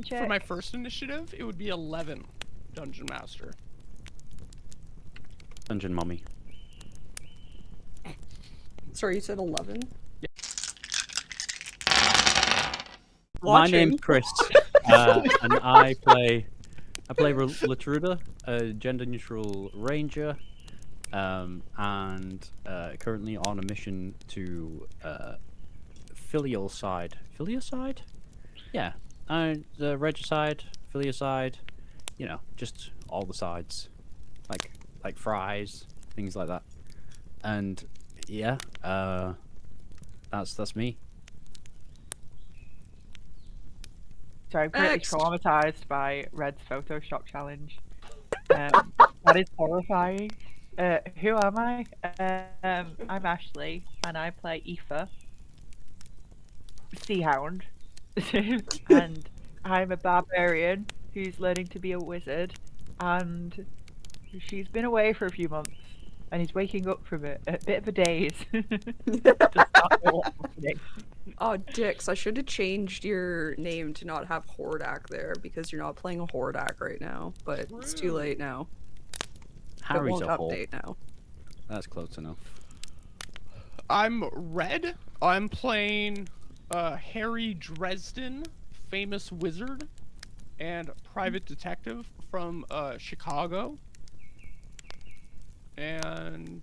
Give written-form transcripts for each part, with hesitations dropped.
for my first initiative, it would be 11 Dungeon Master. Dungeon Mummy. Sorry, you said 11? Yeah. My name's Chris, and I play Latruda, a gender-neutral ranger, and currently on a mission to Filicide? Yeah, the regicide, Filicide, you know, just all the sides, like fries, things like that, and yeah, that's me. So I'm currently traumatized by Red's Photoshop challenge. That is horrifying. Who am I? I'm Ashley, and I play Aoife, Seahound, and I'm a barbarian who's learning to be a wizard, and she's been away for a few months, and he's waking up from it, a bit of a daze. Does not know what's happening. Oh, dicks, I should have changed your name to not have Hordak there, because you're not playing a Hordak right now, but it's too late now. Harry's it a won't hole. update now. That's close enough. I'm Red. I'm playing Harry Dresden, famous wizard and private detective from Chicago. And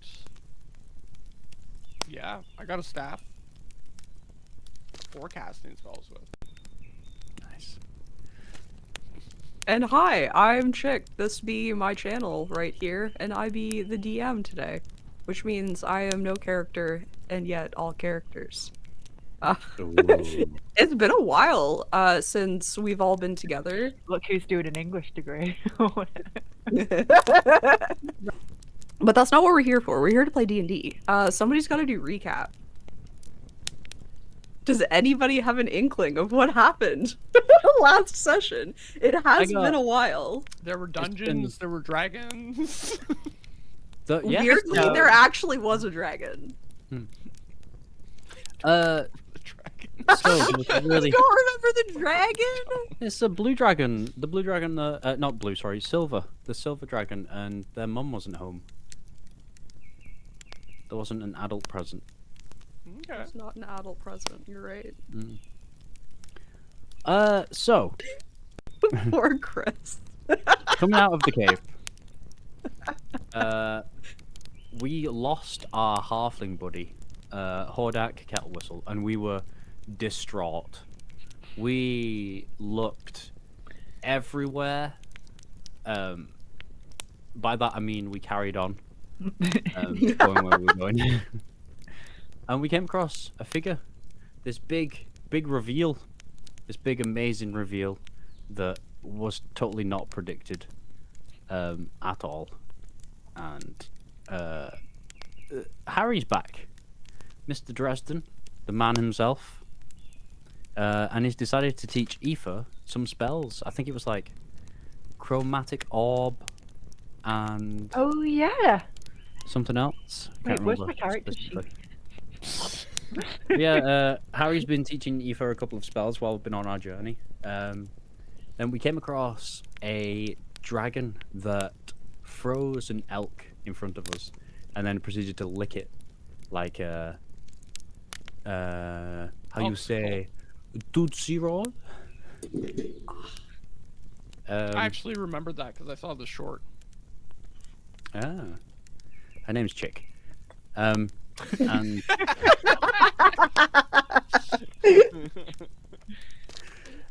yeah, I got a staff. Forecasting spells with. Nice. And hi, I'm Chick. This be my channel right here, and I be the DM today. Which means I am no character, and yet all characters. It's been a while since we've all been together. Look who's doing an English degree. But that's not what we're here for. We're here to play D&D. Somebody's got to do recap. Does anybody have an inkling of what happened last session? It has been a while. There were dungeons, there were dragons. Weirdly, there actually was a dragon. Dragon. So really, You don't remember the dragon? it's a blue dragon. The blue dragon, not blue, sorry, silver. The silver dragon, and their mum wasn't home. There wasn't an adult present. Okay. It's not an adult present, you're right. So Poor Chris. coming out of the cave, we lost our halfling buddy, Hordak Kettle Whistle, and we were distraught. We looked everywhere. By that I mean we carried on, going where we were going. And we came across a figure, this big reveal, this big amazing reveal that was totally not predicted at all. And Harry's back, Mr. Dresden, the man himself, and he's decided to teach Aoife some spells. I think it was like chromatic orb and Oh yeah. something else. Wait, where's my character sheet? Yeah, Harry's been teaching Aoife a couple of spells while we've been on our journey. And we came across a dragon that froze an elk in front of us and then proceeded to lick it like how you say Tootsie Roll? I actually remembered that because I saw the short. Her name's Chick. And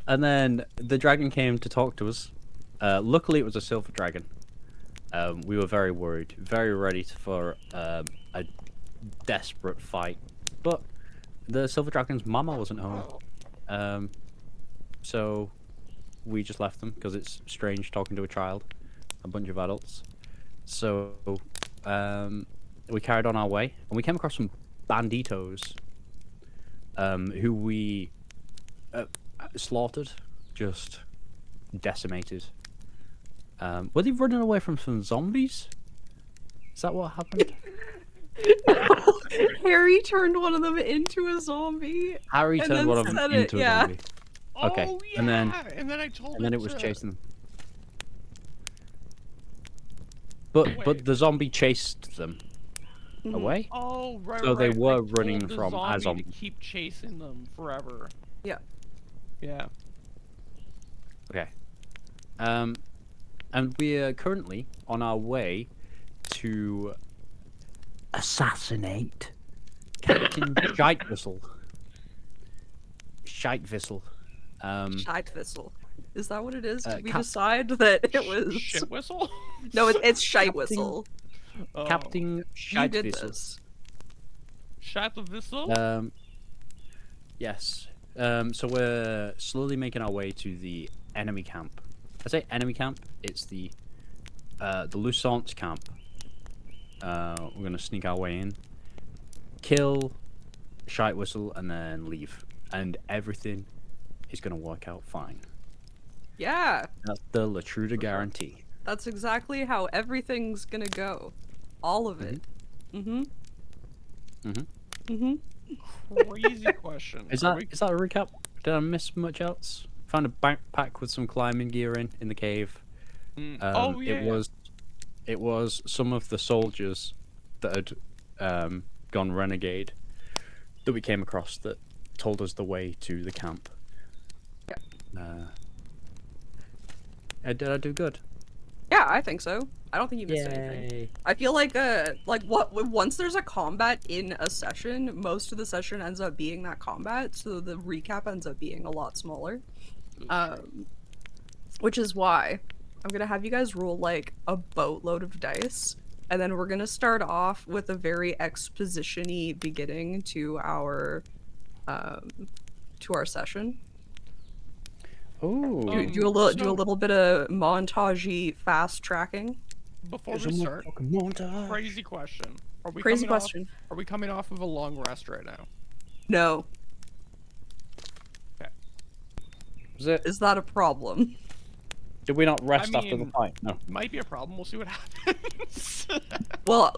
and then the dragon came to talk to us. Luckily, it was a silver dragon. We were very worried, very ready for a desperate fight, but the silver dragon's mama wasn't home. So we just left them because it's strange talking to a child, a bunch of adults. So we carried on our way, and we came across some banditos, who we slaughtered, just decimated. Were they running away from some zombies? Is that what happened? Harry turned one of them into a zombie. Harry And turned then one of them said it, into a yeah. zombie. Okay, Oh, yeah! and then I told and then it it was to... chasing them. But Wait. the zombie chased them Mhm. away. Oh, right, So they right. were told running the from a zombie zombie. to keep chasing them forever. Yeah. Yeah. Okay. And we are currently on our way to assassinate Captain Shitewhistle. Shitewhistle. Shitewhistle. Is that what it is? Did we Cap- decide that it was? Shit whistle? No, it's Captain- Shitewhistle. Oh. Captain You did Shitewhistle. this. Shut the whistle? Yes. So we're slowly making our way to the enemy camp. I say enemy camp. It's the Lusance camp. We're gonna sneak our way in, kill Shitewhistle, and then leave, and everything is gonna work out fine. Yeah, That's the Latruda guarantee. that's exactly how everything's gonna go. All of it. Mm-hmm. Mm-hmm. Mm-hmm. Crazy question. Is Are that a recap? Did I miss much else? Found a backpack with some climbing gear in the cave. Oh, yeah. It was some of the soldiers that had gone renegade that we came across that told us the way to the camp. Yeah. Did I do good? Yeah, I think so. I don't think you missed anything. Yay. I feel like once there's a combat in a session, most of the session ends up being that combat, so the recap ends up being a lot smaller. Which is why I'm gonna have you guys roll like a boatload of dice, and then we're gonna start off with a very exposition-y beginning to our session. Ooh. Do a little bit of montage-y fast tracking. Before we start, Montage. crazy question. Are we Crazy coming question. Are we coming off of a long rest right now? No. Is that a problem? Did we not rest I after the mean- fight? No. Might be a problem. We'll see what happens. Well,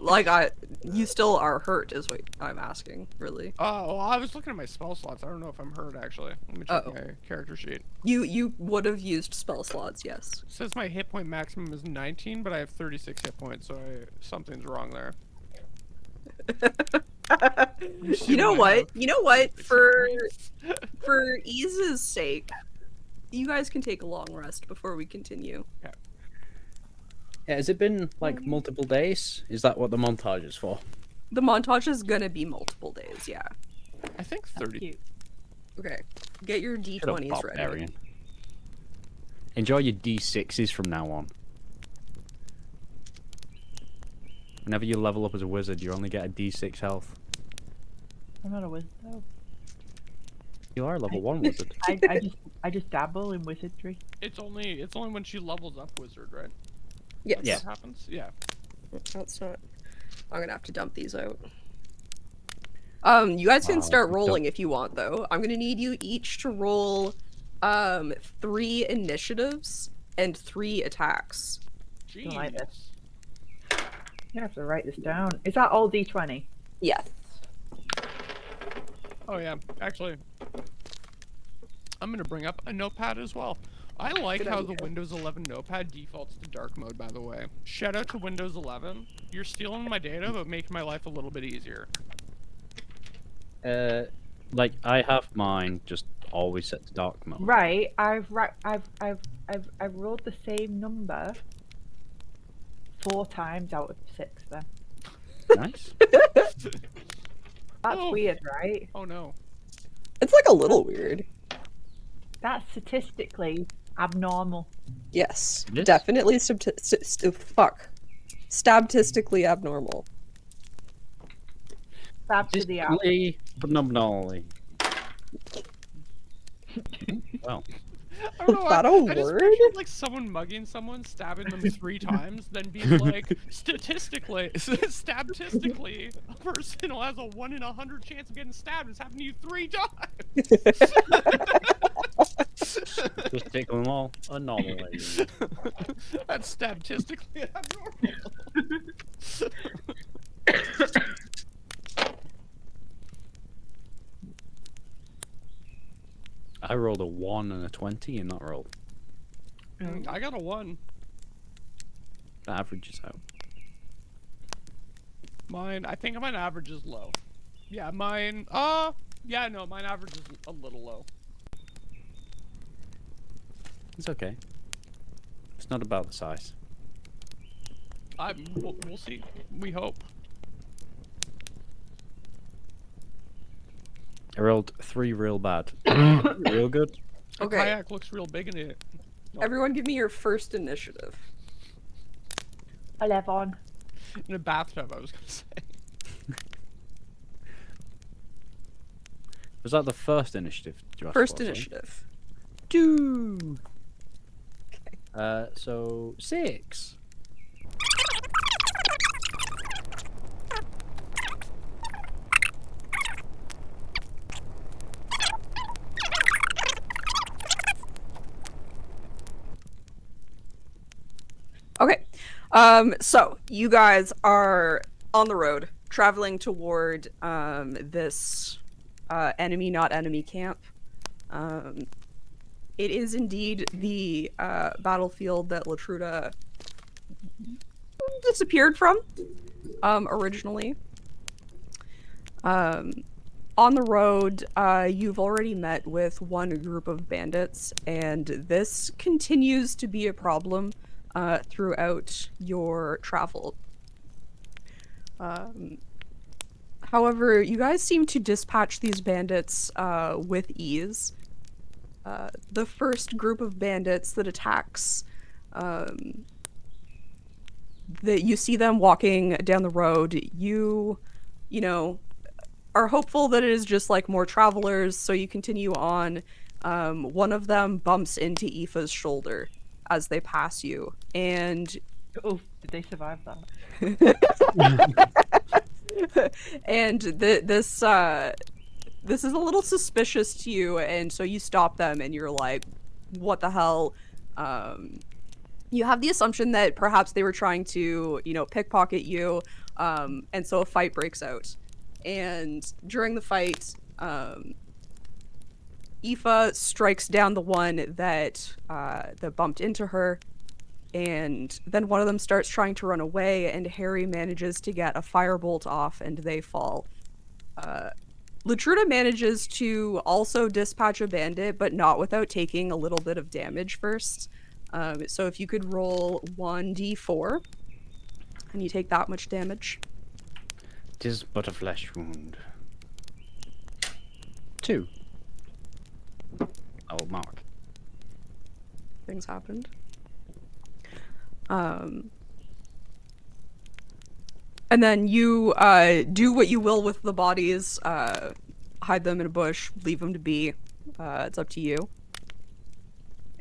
you still are hurt, is what I'm asking, really. Oh, well, I was looking at my spell slots. I don't know if I'm hurt actually. Let me check Uh-oh. my character sheet. You would have used spell slots, yes. It says my hit point maximum is 19, but I have 36 hit points, so something's wrong there. You know what? For 36 hit points. for ease's sake, you guys can take a long rest before we continue. Yeah, has it been like multiple days? Is that what the montage is for? The montage is gonna be multiple days, yeah. I think 30. Cute. Okay. Get your Shut up, d20s ready. barbarian. Enjoy your d6s from now on. Whenever you level up as a wizard, you only get a d6 health. I'm not a wizard though. You are a level 1 wizard. I just dabble in wizardry. It's only when she levels up wizard, right? Yes. Yeah. What happens? Yeah. That's not. I'm gonna have to dump these out. You guys can start rolling if you want, though. I'm gonna need you each to roll 3 initiatives and 3 attacks. Jeez. like this. You have to write this down. Is that all D20? Yes. Oh yeah, actually, I'm gonna bring up a notepad as well. I like Good how idea. the Windows 11 notepad defaults to dark mode, by the way. Shout out to Windows 11. You're stealing my data, but making my life a little bit easier. Like I have mine just always set to dark mode. Right. I've rolled the same number 4 times out of 6. Then Nice. that's Oh. weird, right? Oh no. It's like a little weird. That's statistically abnormal. Yes. It is? Definitely statistically abnormal. Stab to the out. Distantly, but nominally. Well, I don't know. Is that a I just word? pictured, like someone mugging someone, stabbing them 3 times, then being like, statistically, a person who has a 1 in 100 chance of getting stabbed has happened to you 3 times. just take them all anomaly. That's statistically abnormal. I rolled a 1 and a 20 in that roll. I got a 1. The average is out. Mine, I think mine average is low. Yeah, mine, yeah, no, mine average is a little low. It's okay. It's not about the size. We'll see. We hope. I rolled 3 real bad. Real good. The Okay. kayak looks real big in it. Everyone give me your first initiative. 11. In a bathtub, I was gonna say. Was that the first initiative? you asked First for, sorry? initiative. 2. Okay. So 6. Okay. So you guys are on the road, traveling toward this enemy not enemy camp. It is indeed the battlefield that Latruda disappeared from originally. On the road, you've already met with one group of bandits, and this continues to be a problem throughout your travel. However, you guys seem to dispatch these bandits with ease. The first group of bandits that attacks, that you see them walking down the road, you know, are hopeful that it is just like more travelers, so you continue on. One of them bumps into Aoife's shoulder as they pass you, and Oh, did they survive that? and this is a little suspicious to you, and so you stop them and you're like, what the hell? You have the assumption that perhaps they were trying to, pickpocket you, and so a fight breaks out. And during the fight, Aoife strikes down the one that bumped into her, and then one of them starts trying to run away, and Harry manages to get a firebolt off, and they fall. Latruda manages to also dispatch a bandit, but not without taking a little bit of damage first. So if you could roll 1d4, and you take that much damage. 'Tis but a flesh wound. 2. Oh, mark. Things happened. And then you do what you will with the bodies, hide them in a bush, leave them to be. It's up to you.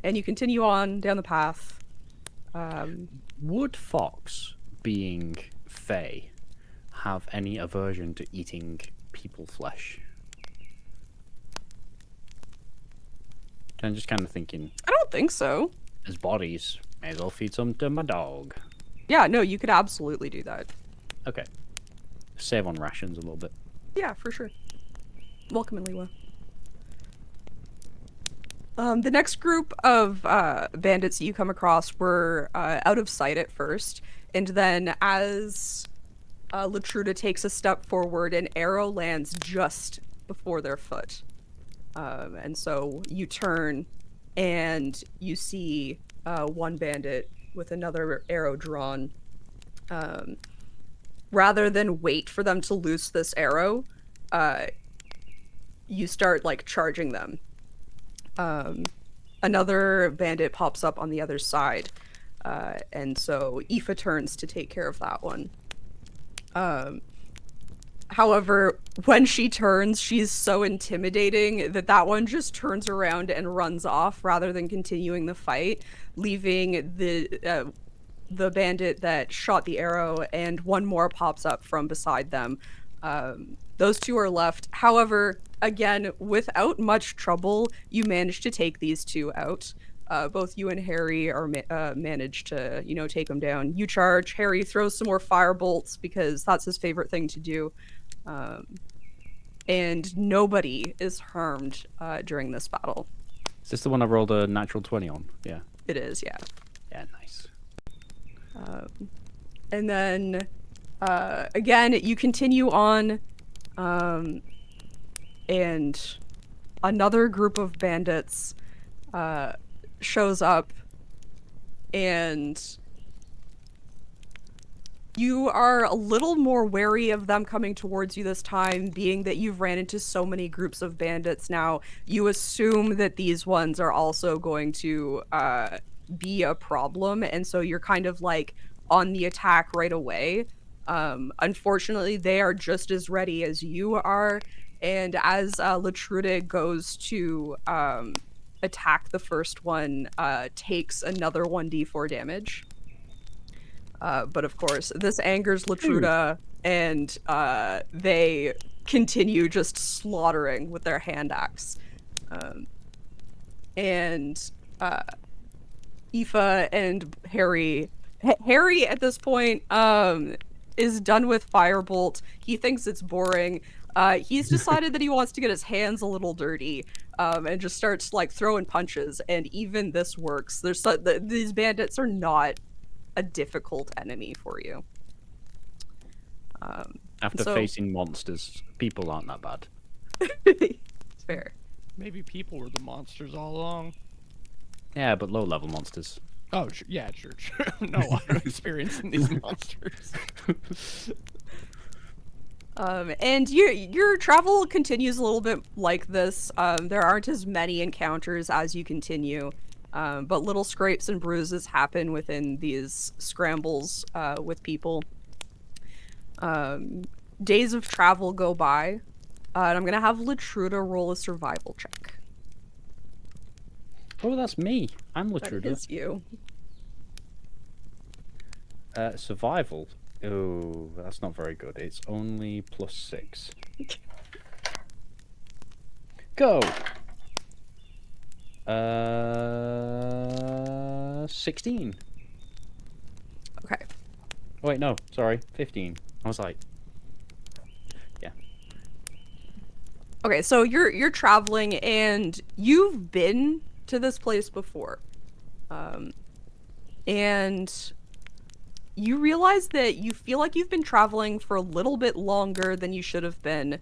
And you continue on down the path. Would Fox, being Fey, have any aversion to eating people flesh? I'm just kind of thinking, I don't think so. as bodies, may as well feed some to my dog. Yeah, no, you could absolutely do that. Okay. Save on rations a little bit. Yeah, for sure. Welcome in, Liwa. The next group of bandits that you come across were out of sight at first, and then as Latruda takes a step forward, an arrow lands just before their foot. And so you turn, and you see one bandit with another arrow drawn. Rather than wait for them to loose this arrow, you start, charging them. Another bandit pops up on the other side, and so Aoife turns to take care of that one. However, when she turns, she's so intimidating that one just turns around and runs off rather than continuing the fight, leaving the bandit that shot the arrow, and one more pops up from beside them. Those two are left. However, again, without much trouble, you manage to take these two out. Both you and Harry are manage to, take them down. You charge. Harry throws some more fire bolts because that's his favorite thing to do. and nobody is harmed during this battle. Is this the one I rolled a natural 20 on? Yeah. It is, yeah. Yeah, nice. And then, again, you continue on, and another group of bandits shows up, and you are a little more wary of them coming towards you this time, being that you've ran into so many groups of bandits now. You assume that these ones are also going to be a problem, and so you're kind of like on the attack right away. Unfortunately, they are just as ready as you are, and as Latruda goes to attack the first one, takes another 1d4 damage. But of course, this angers Latruda, and they continue just slaughtering with their hand axe. And Aoife and Harry... Harry, at this point, is done with Firebolt. He thinks it's boring. He's decided that he wants to get his hands a little dirty, and just starts, like, throwing punches, and even this works. These bandits are not a difficult enemy for you. After facing monsters, people aren't that bad. It's fair. Maybe people were the monsters all along. Yeah, but low-level monsters. Oh, yeah, sure. No, I don't experience in these monsters. And your travel continues a little bit like this. There aren't as many encounters as you continue. But little scrapes and bruises happen within these scrambles with people. Days of travel go by, and I'm gonna have Latruda roll a survival check. Oh, that's me. I'm That Latruda. is you. Survival. Oh, that's not very good. It's only +6. Go. 16. Okay. Oh, wait, no, sorry, 15. I was like, yeah. Okay, so you're traveling, and you've been to this place before, and you realize that you feel like you've been traveling for a little bit longer than you should have been.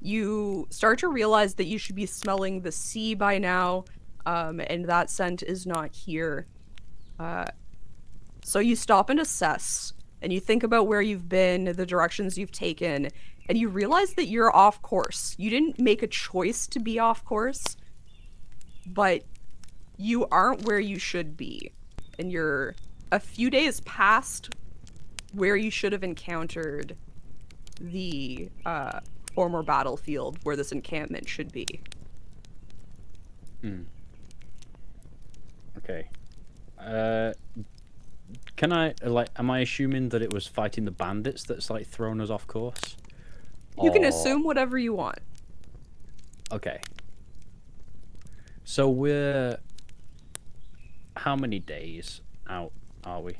You start to realize that you should be smelling the sea by now, and that scent is not here. So you stop and assess, and you think about where you've been, the directions you've taken, and you realize that you're off course. You didn't make a choice to be off course, but you aren't where you should be. And you're a few days past where you should have encountered the former battlefield where this encampment should be. Okay. Can I, like, am I assuming that it was fighting the bandits that's, like, thrown us off course? You can assume whatever you want. Okay. So we're... How many days out are we?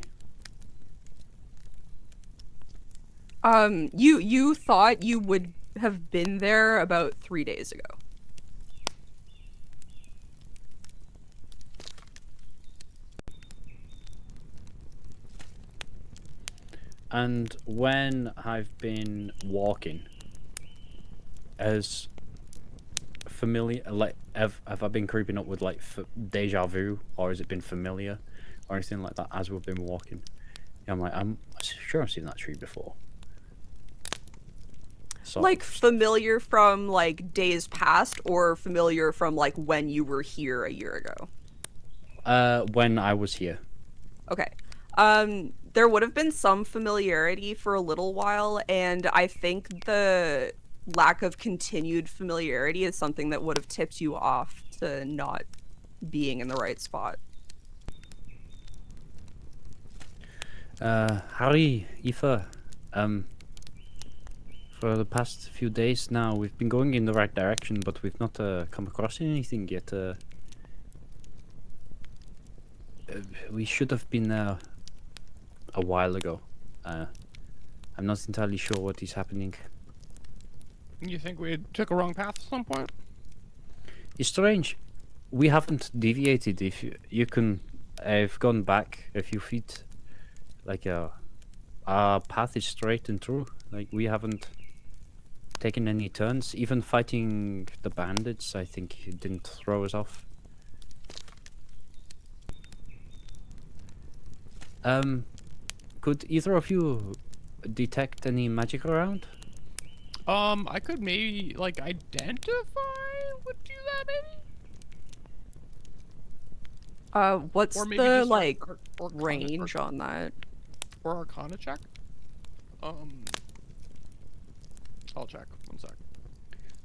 You thought you would have been there about 3 days ago. And when I've been walking, as familiar, like, have I been creeping up with, like, deja vu, or has it been familiar, or anything like that as we've been walking? Yeah, I'm like, I'm sure I've seen that tree before. So, Like, familiar from, like, days past, or familiar from, like, when you were here a year ago? when I was here. Okay. There would have been some familiarity for a little while, and I think the lack of continued familiarity is something that would have tipped you off to not being in the right spot. Harry, Aoife, for the past few days now, we've been going in the right direction, but we've not come across anything yet. We should have been there a while ago. I'm not entirely sure what is happening. You think we took a wrong path at some point? It's strange. We haven't deviated. If you can, I've gone back a few feet. Like our path is straight and true. Like we haven't taken any turns. Even fighting the bandits, I think it didn't throw us off. Could either of you detect any magic around? I could maybe like identify would do that maybe. What's Or maybe the just like Arcana- range on that? or Arcana check. I'll check. One sec.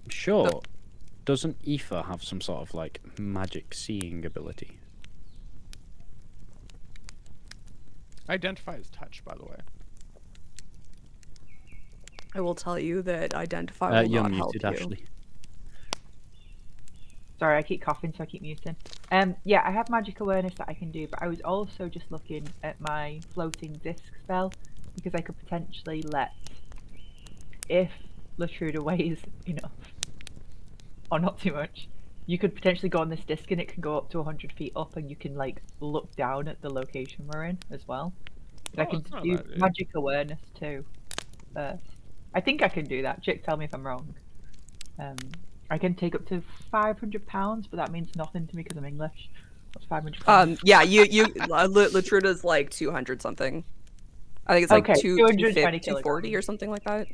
Sure. Doesn't Aoife have some sort of like magic seeing ability? Identify as touch, by the way. I will tell you that identify will You're not help muted, you. Ashley. Sorry, I keep coughing, so I keep muting. Yeah, I have magic awareness that I can do, but I was also just looking at my floating disc spell because I could potentially let, if Latruda weighs enough, or not too much, you could potentially go on this disc and it can go up to 100 feet up, and you can like look down at the location we're in as well. But I Oh, can it's not do bad, yeah. magic awareness too. First, I think I can do that. Chick, tell me if I'm wrong. I can take up to 500 pounds, but that means nothing to me because I'm English. What's 500 pounds? Yeah, Latruda's like 200 something. I think it's like Okay, 220 240 kilograms. or something like that.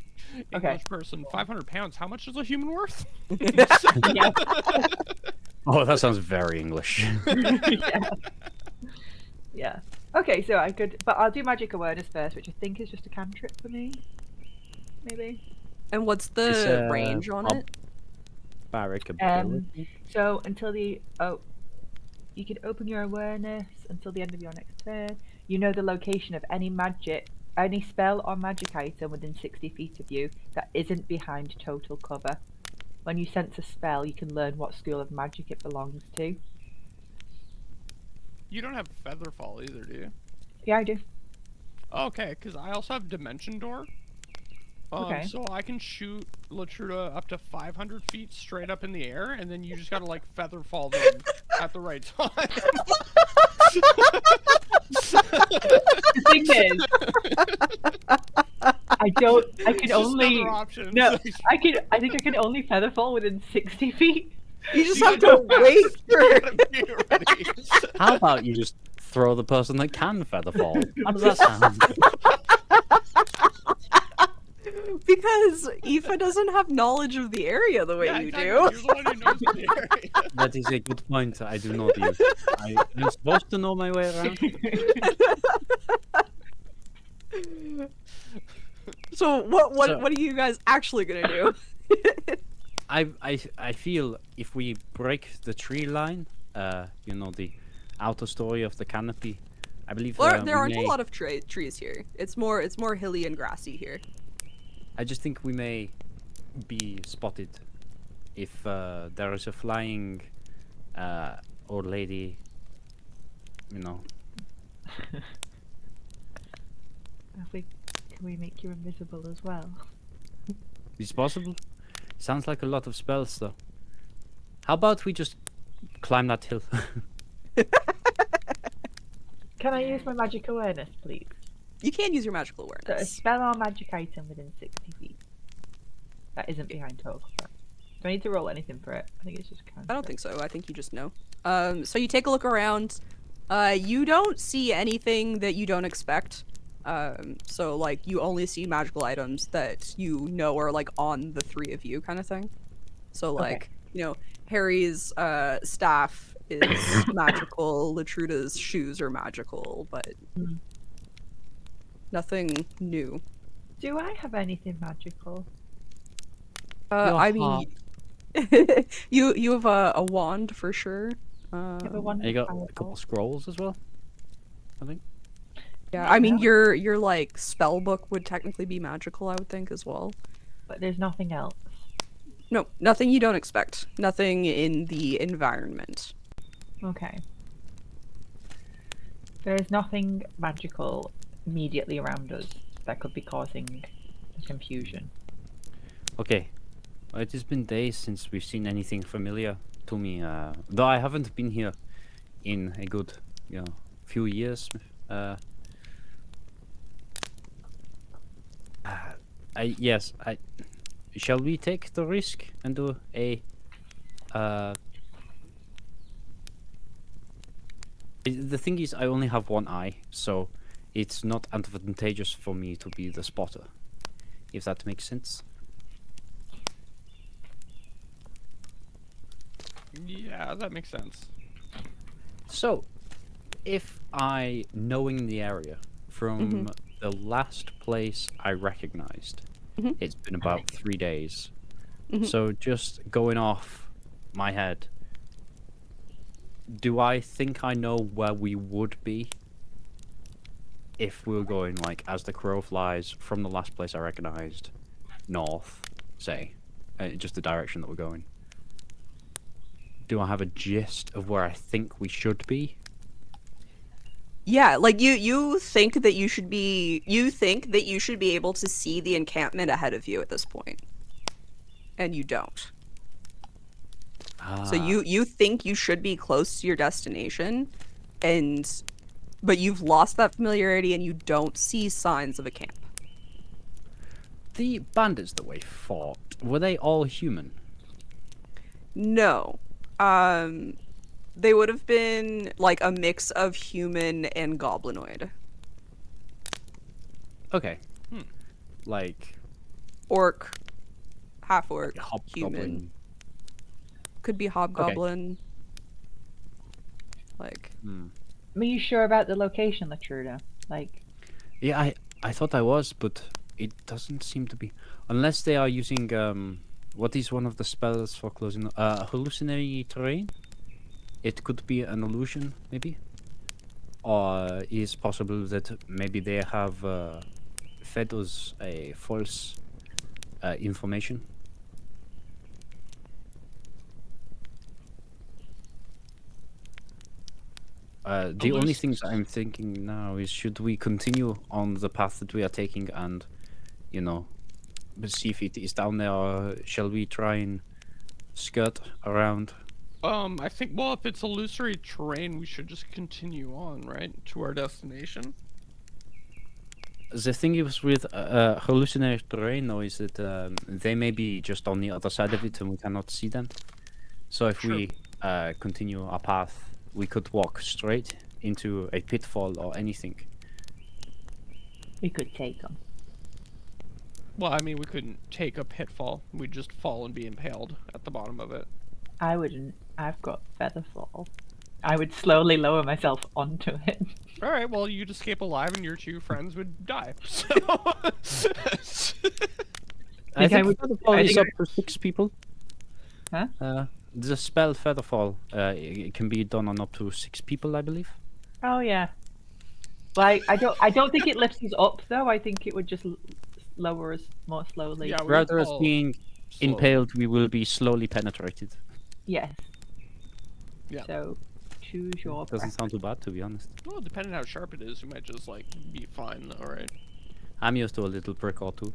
Okay. English person, 500 pounds. How much is a human worth? Yeah. Oh, that sounds very English. Yeah. Yeah. Okay, so I could, but I'll do magic awareness first, which I think is just a cantrip for me. Maybe. And what's the It's, range on it? Barbaric ability. So until the you can open your awareness until the end of your next turn. You know the location of any spell or magic item within 60 feet of you that isn't behind total cover. When you sense a spell, you can learn what school of magic it belongs to. You don't have Featherfall either, do you? Yeah, I do. Okay, because I also have Dimension Door. Okay. So I can shoot Latruda up to 500 feet straight up in the air, and then you just gotta like Featherfall them at the right time. The thing is, I can Just only other options. no, I think I can only featherfall within 60 feet. You just You have gotta to wait for it. gotta be ready. How about you just throw the person that can featherfall? How does that sound? Because Aoife doesn't have knowledge of the area the way Yeah, you exactly. do. You're the one who knows the area. That is a good point. I do not use. I'm supposed to know my way around. So what So- what are you guys actually gonna do? I feel if we break the tree line, you know, the outer story of the canopy, I believe Well, there we aren't may, a lot of trees here. It's more hilly and grassy here. I just think we may be spotted if there is a flying old lady, you know. Can we make you invisible as well? Is possible? Sounds like a lot of spells, though. How about we just climb that hill? Can I use my magic awareness, please? You can use your magical So a awareness. spell or magic item within 60 feet. That isn't behind total cover. Do I need to roll anything for it? I think it's just kind I don't think so. I think you just know. So you take a look around. You don't see anything that you don't expect. So like you only see magical items that you know are like on the three of you kind of thing. So like, you know, Harry's staff is magical, Latruda's shoes are magical, but Mhm. nothing new. Do I have anything magical? Your I mean, you have a wand for sure. I have a wand And you of got a couple fireball. scrolls as well, I think. Yeah, I mean Yeah. your like spell book would technically be magical, I would think as well. But there's nothing else. No, nothing you don't expect. Nothing in the environment. Okay. There is nothing magical immediately around us that could be causing confusion. Okay, It has been days since we've seen anything familiar to me. Though I haven't been here in a good, few years. Yes. Shall we take the risk and do a? The thing is, I only have one eye, so it's not advantageous for me to be the spotter. If that makes sense. Yeah, that makes sense. So, if I, knowing the area from the last place I recognized, it's been about 3 days. So just going off my head, do I think I know where we would be if we were going, like, as the crow flies from the last place I recognized, north, say, just the direction that we're going? Do I have a gist of where I think we should be? Yeah, like you think that you should be able to see the encampment ahead of you at this point. And you don't. So you think you should be close to your destination, but you've lost that familiarity and you don't see signs of a camp. The bandits that we fought, were they all human? No. They would have been like a mix of human and goblinoid. Okay. Like Orc, half orc, hobgoblin. human. Could be hobgoblin. Like. Are you sure about the location, Latruda? Like. Yeah, I thought I was, but it doesn't seem to be. Unless they are using what is one of the spells for closing hallucinatory terrain? It could be an illusion, maybe. Or is possible that maybe they have fed us a false information. The only things I'm thinking now is, should we continue on the path that we are taking and, see if it is down there, or shall we try and skirt around? I think, well, if it's illusory terrain, we should just continue on, right, to our destination. The thing is with hallucinatory terrain, though, is that they may be just on the other side of it and we cannot see them. So if we continue our path, we could walk straight into a pitfall or anything. We could take them. Well, I mean, we couldn't take a pitfall. We'd just fall and be impaled at the bottom of it. I wouldn't. I've got featherfall. I would slowly lower myself onto it. All right, well, you'd escape alive and your two friends would die. So... I think would- Featherfall I is think up for 6 people. Huh? The spell Featherfall, it can be done on up to 6 people, I believe. Oh yeah. Like I don't think it lifts us up though. I think it would just lower us more slowly. Yeah, we Rather as fall being slowly. impaled, we will be slowly penetrated. Yes. Yeah. So choose your Doesn't preference. sound too bad, to be honest. Well, depending on how sharp it is, you might just, like, be fine, all right? I'm used to a little prick or two.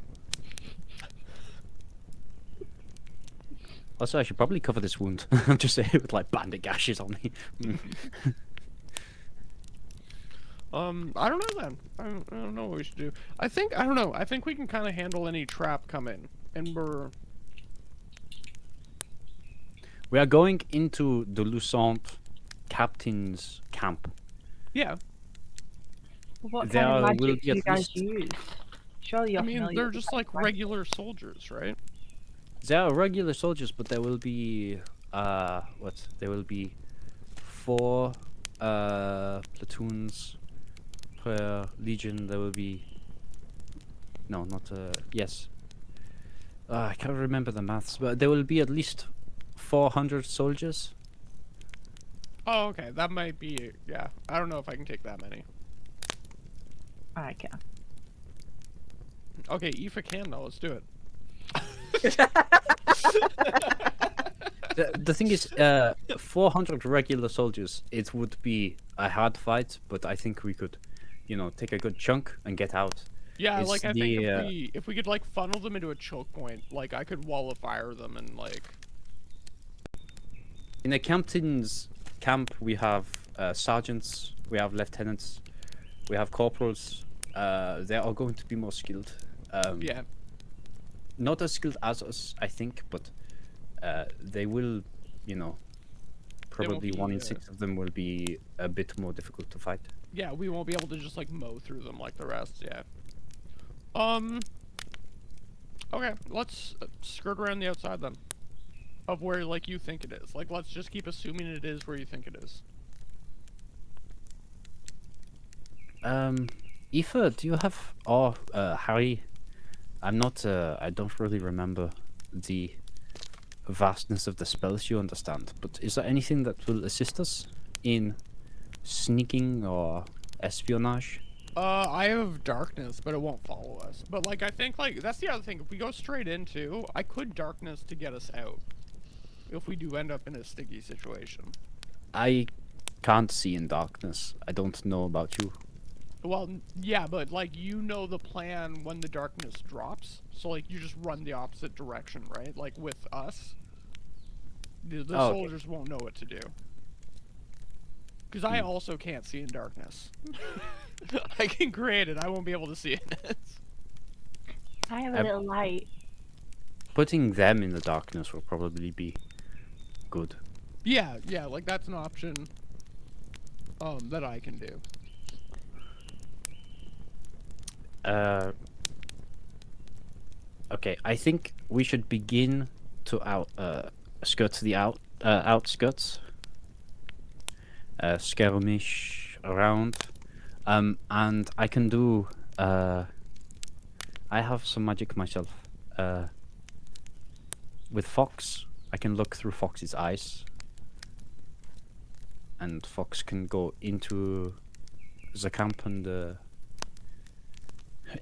Also, I should probably cover this wound. I'm just saying, with like bandit gashes on me. I don't know then. I don't know what we should do. I don't know. I think we can kind of handle any trap coming, and We are going into the Lucent captain's camp. yeah. What There kind of will magic be do at you guys least- use? Surely you're I mean, familiar they're with just that, like right? regular soldiers, right? There are regular soldiers, but there will be there will be 4 platoons per legion. There will be yes. I can't remember the maths, but there will be at least 400 soldiers. Oh, okay. That might be. Yeah. I don't know if I can take that many. I can. Okay, Aoife can though. Let's do it. The thing is, 400 regular soldiers, it would be a hard fight, but I think we could, take a good chunk and get out. Yeah, It's like I the, think if we could like funnel them into a choke point, like I could wall of fire them and like. In the captain's camp, we have sergeants, we have lieutenants, we have corporals. They are going to be more skilled. Yeah. Not as skilled as us, I think, but they will, you know, probably be, 1 in 6 of them will be a bit more difficult to fight. Yeah, we won't be able to just like mow through them like the rest. Yeah. Okay, let's skirt around the outside then. Of where like you think it is. Like let's just keep assuming it is where you think it is. Aoife, do you have Harry? I'm not I don't really remember the vastness of the spells you understand, but is there anything that will assist us in sneaking or espionage? I have darkness, but it won't follow us. But like I think like that's the other thing. If we go straight into, I could darkness to get us out. If we do end up in a sticky situation. I can't see in darkness. I don't know about you. Well, yeah, but like you know the plan when the darkness drops, so like you just run the opposite direction, right? Like with us, the Oh, okay. soldiers won't know what to do. Because I also can't see in darkness. I can create it. I won't be able to see it. I have a I'm- little light. Putting them in the darkness will probably be good. Yeah, like that's an option. That I can do. Okay, I think we should begin to skirt the outskirts. Skirmish around. And I can do. I have some magic myself. With Fox, I can look through Fox's eyes. And Fox can go into the camp and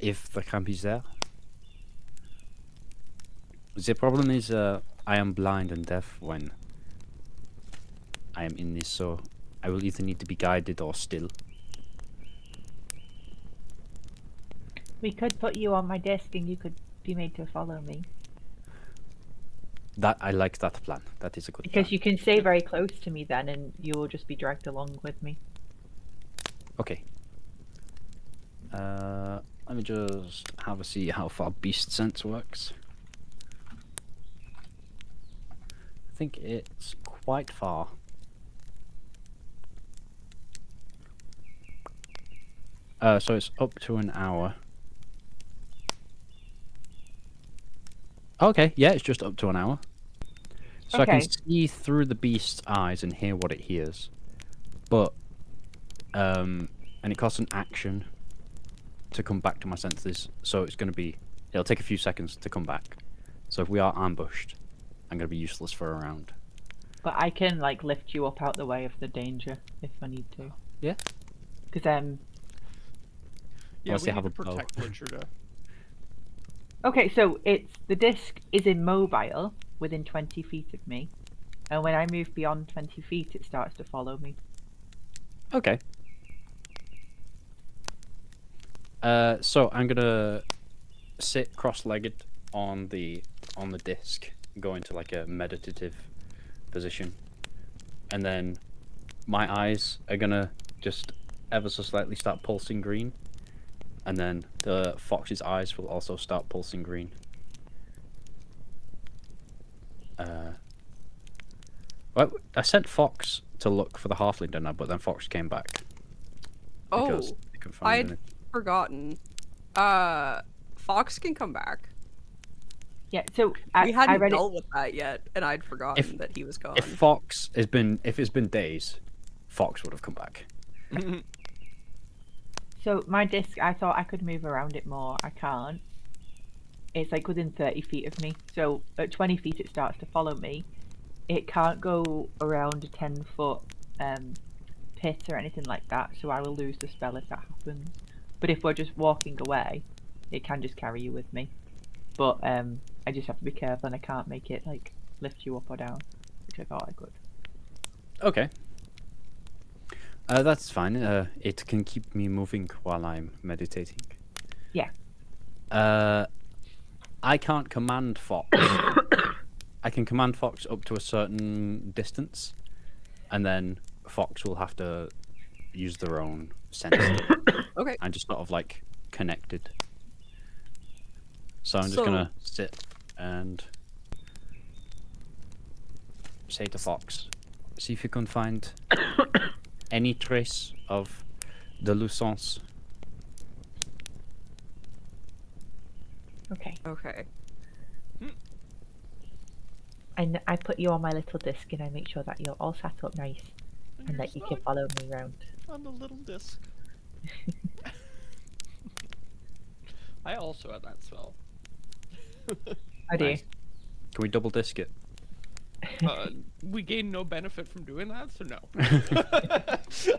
if the camp is there. The problem is I am blind and deaf when I am in this, so I will either need to be guided or still. We could put you on my desk and you could be made to follow me. That I like that plan. That is a good Because plan. you can stay very close to me then and you will just be dragged along with me. Okay. Let me just have a see how far beast sense works. I think it's quite far. So it's up to an hour. Okay, yeah, it's just up to an hour. So I Okay. can see through the beast's eyes and hear what it hears. But, and it costs an action to come back to my senses. So it's going to be, it'll take a few seconds to come back. So if we are ambushed, I'm going to be useless for a round. But I can like lift you up out the way of the danger if I need to. Yeah. Because Yeah, Unless we they need have to a bow. protect Litruda. okay, so it's the disc is immobile within 20 feet of me. And when I move beyond 20 feet it starts to follow me. Okay. So I'm gonna sit cross-legged on the disc, go into like a meditative position, and then my eyes are gonna just ever so slightly start pulsing green, and then the fox's eyes will also start pulsing green. Well, I sent Fox to look for the halfling, didn't I? But then Fox came back. Because Oh, they couldn't find I'd anything. forgotten. Fox can come back. Yeah, so We I hadn't read it. dealt with that yet, and I'd forgotten that he was gone. If Fox has been, if it's been days, Fox would have come back. So my disc, I thought I could move around it more. I can't. It's like within 30 feet of me. So at 20 feet it starts to follow me. It can't go around a 10-foot pit or anything like that, so I will lose the spell if that happens. But if we're just walking away, it can just carry you with me. But I just have to be careful and I can't make it like lift you up or down, which I thought I could. Okay. That's fine. It can keep me moving while I'm meditating. Yeah. I can't command Fox. I can command Fox up to a certain distance, and then Fox will have to use their own sense. Okay. I'm just sort of like connected. So I'm just So- gonna sit and say to Fox, see if you can find any trace of the Lucence. Okay. Okay. And I put you on my little disc and I make sure that you're all sat up nice and that you can follow me around. On the little disc. I also had that spell. I do. Nice. Can we double disc it? We gain no benefit from doing that, so no.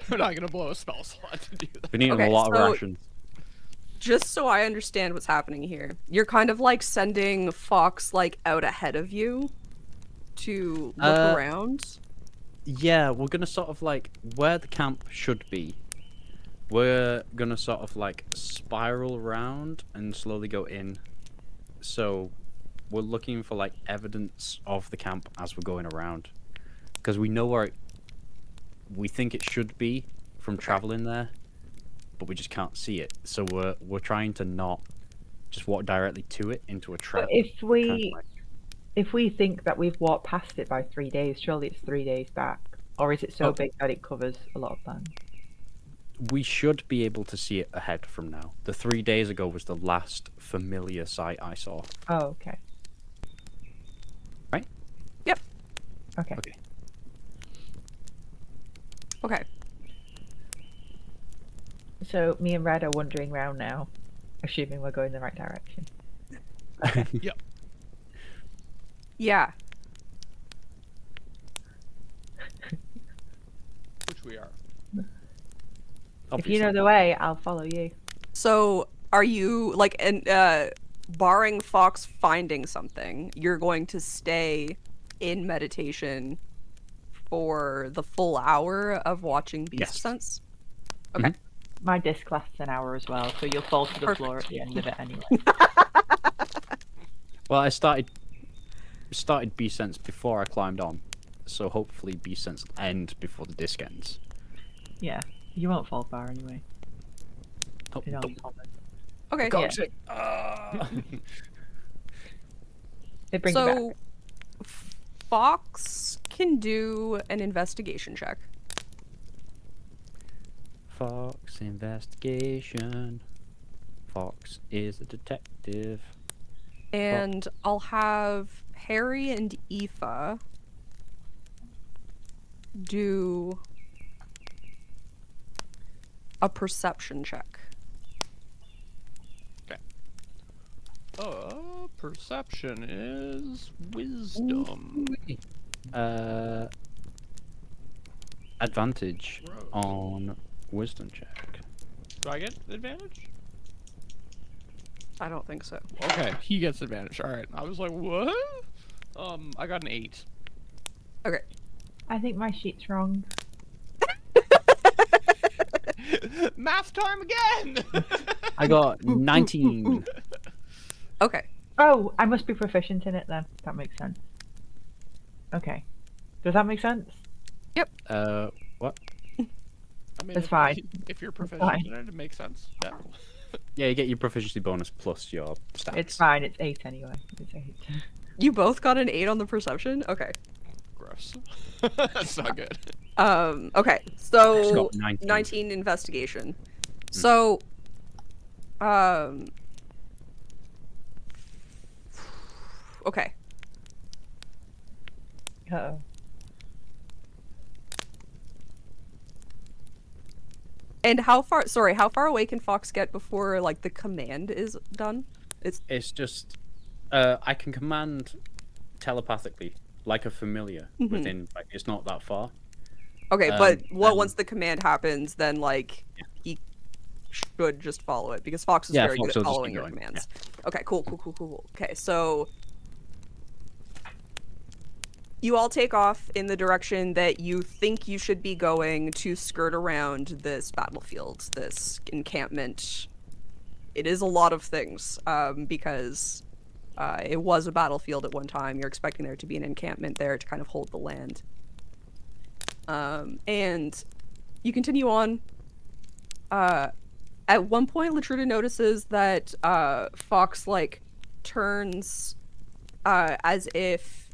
We're not gonna blow a spell slot to do that. We need Okay, a lot so- of rations. Just so I understand what's happening here, you're kind of like sending Fox like out ahead of you to look around. Yeah, we're gonna sort of like where the camp should be. We're gonna sort of like spiral around and slowly go in. So we're looking for like evidence of the camp as we're going around, because we know where we think it should be from traveling there, but we just can't see it. So we're trying to not just walk directly to it into a trap. But if kind of we like- if we think that we've walked past it by 3 days, surely it's 3 days back. Or is it so Oh. big that it covers a lot of land? We should be able to see it ahead from now. The 3 days ago was the last familiar sight I saw. Oh, okay. Right? Yep. Okay. Okay. Okay. So me and Red are wandering around now, assuming we're going the right direction. Yeah. Which we are. If you know the way, I'll follow you. So are you like barring Fox finding something, you're going to stay in meditation for the full hour of watching Beast Yes. Sense? My disc lasts an hour as well, so you'll fall to the Perfect. floor at the end of it anyway. Well, I started B-Sense before I climbed on, so hopefully B-Sense end before the disc ends. Yeah, you won't fall far anyway. Oh, It oh, only hovers. Okay. Yeah. toxic. It brings you So back. Fox can do an investigation check. Fox investigation. Fox is a detective. And I'll have Harry and Aoife do a perception check. Perception is wisdom. Advantage Gross. on wisdom check. Do I get advantage? I don't think so. Okay, he gets advantage. All right. I was like, what? I got an 8. Okay. I think my sheet's wrong. Math time again. I got 19. Okay. Oh, I must be proficient in it then. That makes sense. Okay. Does that make sense? What? I mean, It's fine. If you're fine. proficient in it, it makes sense. Yeah. Yeah, you get your proficiency bonus plus your stats. It's fine. It's 8 anyway. It's 8. You both got an 8 on the perception? Okay. Gross. That's not good. Okay. I just So got 19. 19 investigation. So okay. Uh-oh. And how far away can Fox get before like the command is done? It's just I can command telepathically like a familiar within like it's not that far. Okay, but and- once the command happens, then like he should just follow it because Fox is Yeah, very Fox good will at just following keep your going, commands. Okay, cool. Okay, so you all take off in the direction that you think you should be going to skirt around this battlefield, this encampment it is a lot of things, because it was a battlefield at one time. You're expecting there to be an encampment there to kind of hold the land. And you continue on. At one point, Latruda notices that Fox like turns as if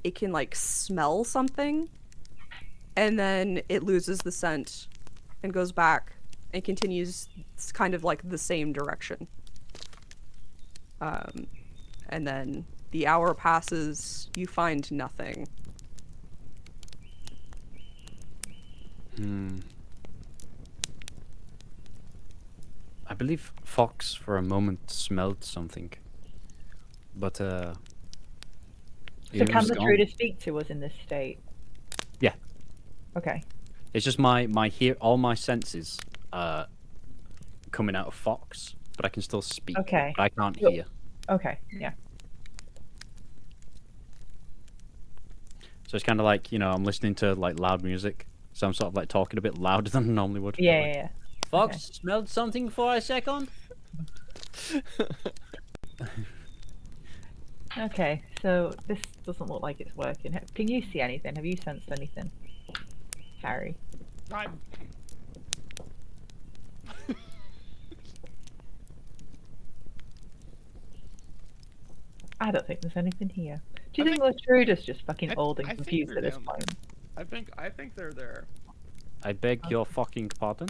it can like smell something, and then it loses the scent and goes back and continues kind of like the same direction. And then the hour passes, you find nothing. I believe Fox for a moment smelled something, but So it can was the gone. Truder speak to us in this state? Yeah. Okay. It's just my all my senses coming out of Fox, but I can still speak. Okay. But I can't Yep. hear. Okay. Yeah. So it's kind of like, I'm listening to like loud music, so I'm sort of like talking a bit louder than I normally would. Yeah. Like, Yeah. Yeah. Fox Okay. smelled something for a second. Okay. So this doesn't look like it's working. Can you see anything? Have you sensed anything, Harry? I'm... I don't think there's anything here. Do I you think Latruda's just fucking old and I think confused they're at this down point? I think they're there. I beg your fucking pardon.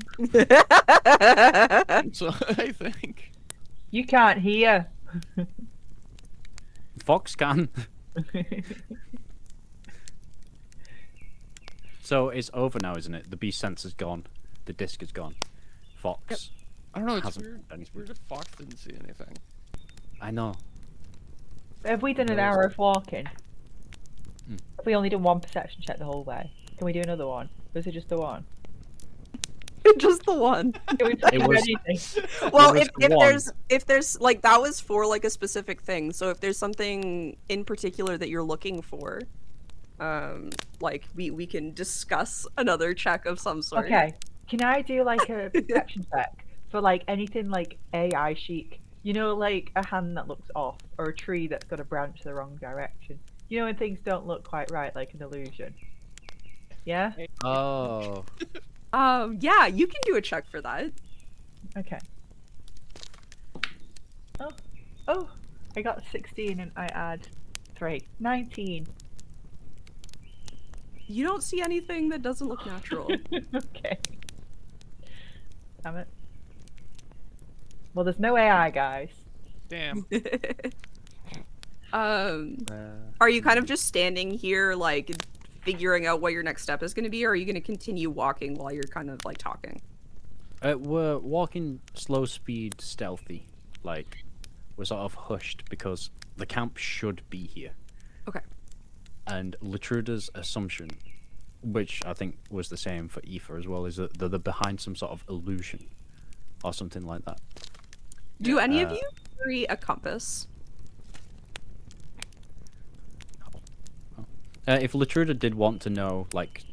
So I think. You can't hear. Fox can. So it's over now, isn't it? The beast sensor's gone. The disc is gone. Fox. I don't know. It's Hasn't weird. done It's weird if Fox didn't see anything. I know. Have we done an hour of walking? Have we only done one perception check the whole way? Can we do another one? Or is it just the one? Just the one. Can we It was- anything? Well, was if the one. there's like that was for like a specific thing. So if there's something in particular that you're looking for, like we can discuss another check of some sort. Okay. Can I do like a perception check for like anything like AI chic? You know, like a hand that looks off or a tree that's got a branch the wrong direction. You know when things don't look quite right, like an illusion. Yeah? Oh. Yeah, you can do a check for that. Okay. Oh, I got 16 and I add 3. 19. You don't see anything that doesn't look natural. Okay. Damn it. Well, there's no AI, guys. Damn. Are you kind of just standing here, like, figuring out what your next step is going to be, or are you going to continue walking while you're kind of, like, talking? We're walking slow speed, stealthy. Like, we're sort of hushed because the camp should be here. Okay. And Latruda's assumption, which I think was the same for Aoife as well, is that they're behind some sort of illusion or something like that. Do any of you carry a compass? If Latruda did want to know, like,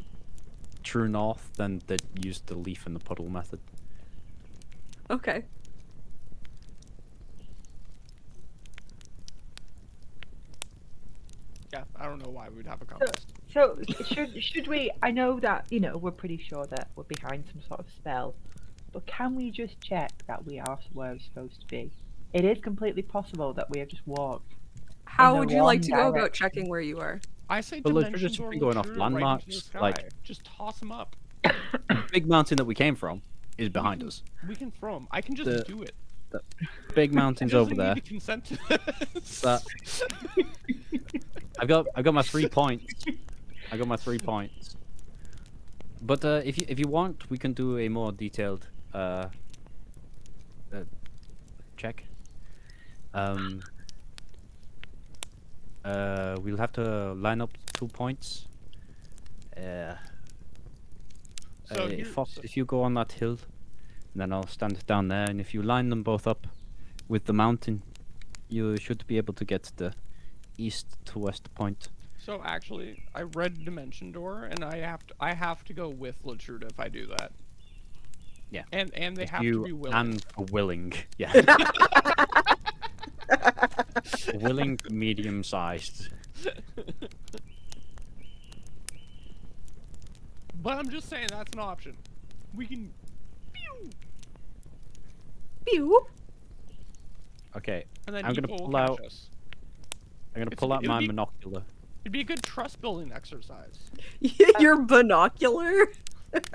true north, then they'd use the leaf and the puddle method. Okay. Yeah, I don't know why we'd have a compass. So should we? I know that we're pretty sure that we're behind some sort of spell, but can we just check that we are where we're supposed to be? It is completely possible that we have just walked. How the would you like wrong to go about direction. checking where you are? I say But look, dimension you're just door going off Latruda landmarks, right into the sky. like- Just toss them up. Big mountain that we came from is behind us. We can throw them. I can just The- do it. Big It mountain's doesn't over there. need to consent to this. That- I've got my 3 points. I got my 3 points. But if you want, we can do a more detailed check. We'll have to line up 2 points. So here- Fox, so- if you go on that hill, and then I'll stand down there, and if you line them both up with the mountain, you should be able to get the east to west point. So actually, I read Dimension Door, and I have to go with Latruda if I do that. Yeah. And they If have to you be willing. and are willing. Yeah. Willing, medium-sized. But I'm just saying that's an option. We can. Pew! Pew. Okay. And then I'm gonna Nico will pull catch out. us. I'm gonna It's- pull out it would my be- monocular. It'd be a good trust building exercise. Your binocular.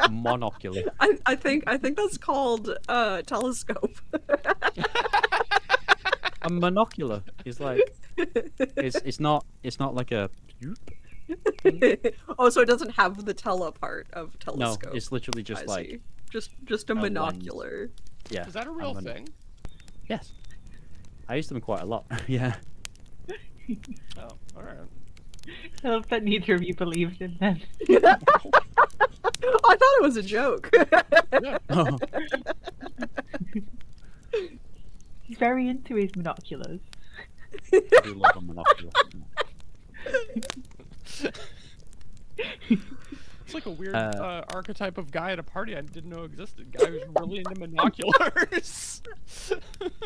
Monocular. I think that's called telescope. A monocular is like it's not like a Oh, so it doesn't have the tele part of no, telescope. it's literally I just like see. just a lens. monocular. yeah. Is that a real thing? Yes. I use them quite a lot. Yeah. Oh, alright. I love that neither of you believed in them. I thought it was a joke. Yeah. Oh, He's very into his monoculars. I do love a monocular. It's like a weird archetype of guy at a party I didn't know existed. Guy who's really into binoculars.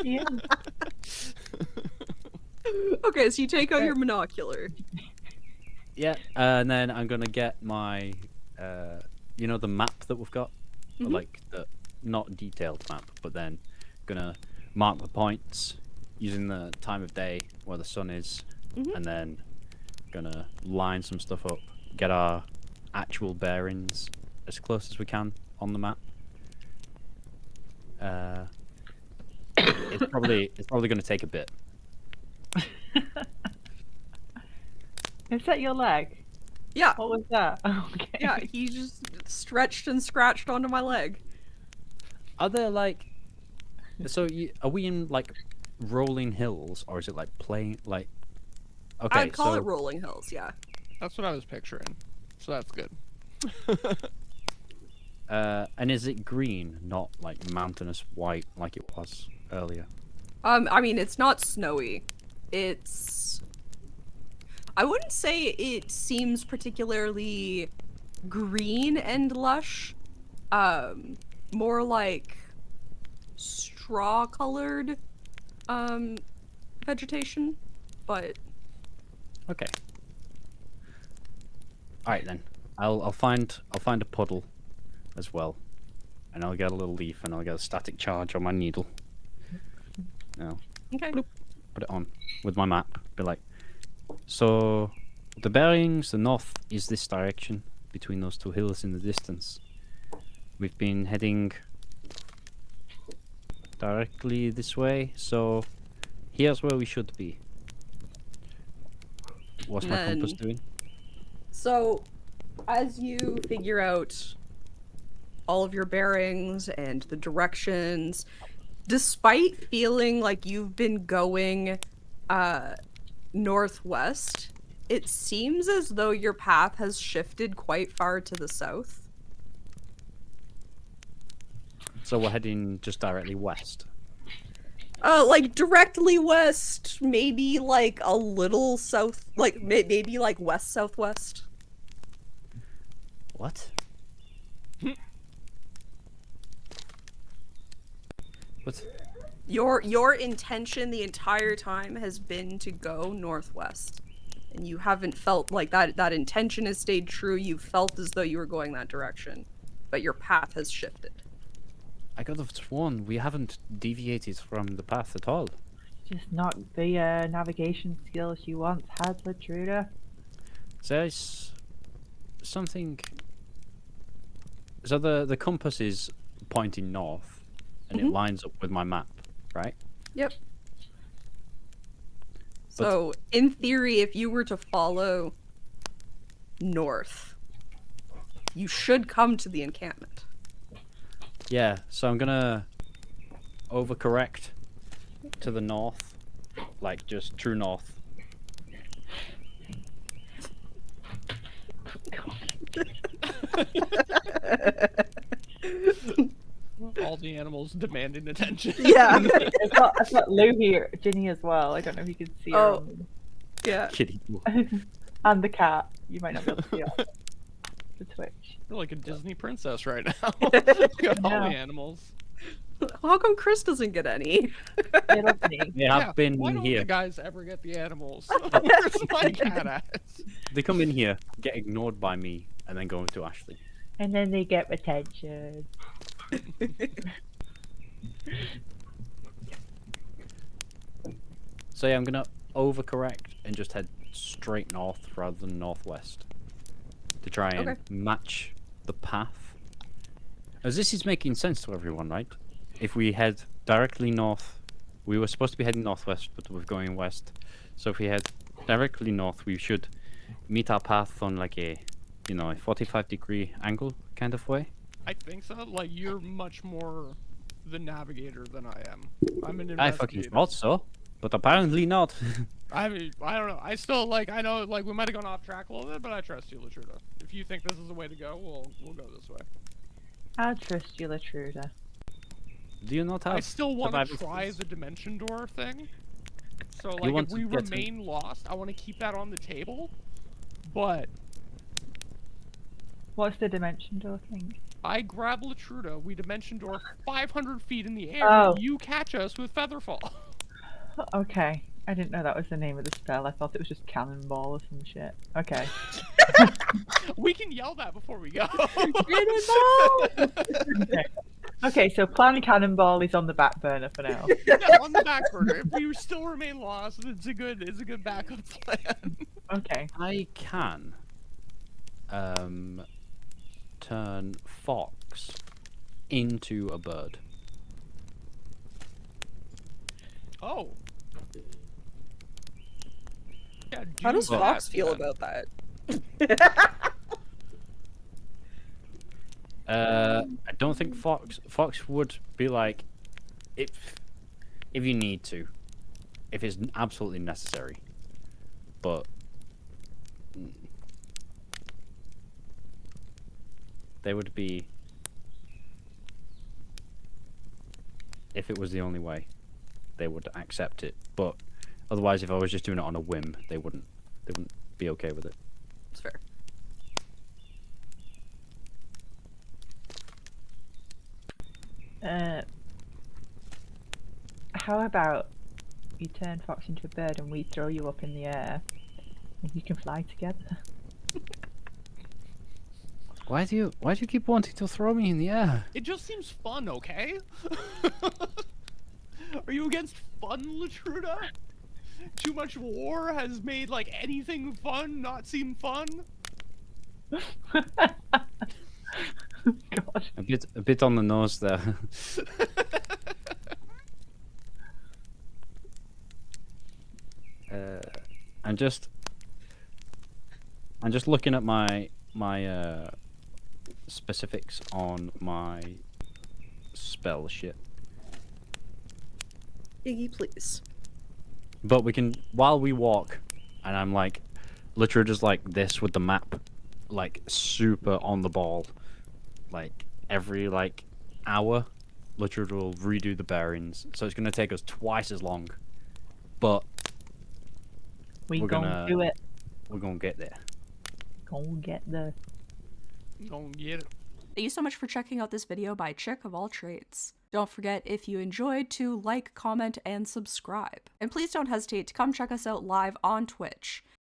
Yeah. Okay, so you take out your monocular. Yeah, and then I'm gonna get my, you know, the map that we've got, Or, Mhm. like the not detailed map, but then gonna mark the points using the time of day where the sun is, Mhm. and then gonna line some stuff up, get our actual bearings as close as we can on the map. It's probably gonna take a bit. Is that your leg? Yeah, What was that? Okay. yeah, he just stretched and scratched onto my leg. Are there like, are we in like rolling hills, or is it like plain like? Okay, I'd call so it rolling hills, yeah. That's what I was picturing. So that's good. and is it green, not like mountainous white like it was earlier? I mean, it's not snowy. It's... I wouldn't say it seems particularly green and lush. More like straw-colored, vegetation, but... Okay. All right then. I'll find a puddle as well, and I'll get a little leaf, and I'll get a static charge on my needle. Now Okay. put it on with my map. Be like, so the bearings, the north is this direction between those two hills in the distance. We've been heading directly this way, so here's where we should be. What's my compass Then- doing? So, as you figure out all of your bearings and the directions, despite feeling like you've been going northwest, it seems as though your path has shifted quite far to the south. So we're heading just directly west. Like directly west, maybe like a little south, like maybe like west southwest. What? What? Your intention the entire time has been to go northwest, and you haven't felt like that intention has stayed true. You've felt as though you were going that direction, but your path has shifted. I could have sworn we haven't deviated from the path at all. Just not the navigation skills you once had, Latruda. There's something. So the compass is pointing north, and it Mhm. lines up with my map, right? Yep. So, in theory, if you were to follow north, you should come to the encampment. Yeah. So I'm gonna overcorrect to the north, like just true north. All the animals demanding attention. Yeah. I've got Lou here, Ginny as well. I don't know if you can see her. Oh. Yeah. Kitty. And the cat. You might not be able to see her. the Twitch. You're like a Disney princess right now. You got all the Yeah. animals. How come Chris doesn't get any? They love me. They have been why don't here. the guys ever get the animals? Where's my cat at? They come in here, get ignored by me, and then go to Ashley. And then they get attention. So yeah, I'm gonna overcorrect and just head straight north rather than northwest to try and Okay. match the path. As this is making sense to everyone, right? If we head directly north, we were supposed to be heading northwest, but we're going west. So if we head directly north, we should meet our path on like a, you know, a 45-degree angle kind of way. I think so. Like, you're much more the navigator than I am. I'm an I fucking investigator. thought so, but apparently not. I mean, I don't know. I still, like, I know, like, we might have gone off track a little bit, but I trust you, Latruda. If you think this is the way to go, we'll go this way. I'll trust you, Latruda. Do you not have I still want to survival try skills? the dimension door thing. So, like, want if to we get to- remain lost, I want to keep that on the table. But What's the dimension door thing? I grab Latruda, we dimension door 500 feet in the air, Oh. and you catch us with Featherfall. Okay. I didn't know that was the name of the spell. I thought it was just cannonball or some shit. Okay. We can yell that before we go. Okay. Okay, so plan cannonball is on the back burner for now. Yeah, on the back burner. If we still remain lost, it's a good backup plan. Okay. I can turn Fox into a bird. Oh. Yeah, How does that, Fox feel then. about that? I don't think Fox would be like, if you need to, if it's absolutely necessary, but they would be if it was the only way, they would accept it. But otherwise, if I was just doing it on a whim, they wouldn't be okay with it. It's fair. How about you turn Fox into a bird and we throw you up in the air and you can fly together? Why do you keep wanting to throw me in the air? It just seems fun, okay? Are you against fun, Latruda? Too much war has made, like, anything fun not seem fun? God. A bit on the nose there. I'm just looking at my specifics on my spell shit. Iggy, please. But we can, while we walk, and I'm like, literally just like this with the map, like super on the ball, like every like hour, literally will redo the bearings. So it's gonna take us twice as long, but We We're gonna gonna- do it. we're gonna get there. Gonna get the. Don't get it. Thank you so much for checking out this video by Chick of All Trades. Don't forget, if you enjoyed, to like, comment, and subscribe. And please don't hesitate to come check us out live on Twitch.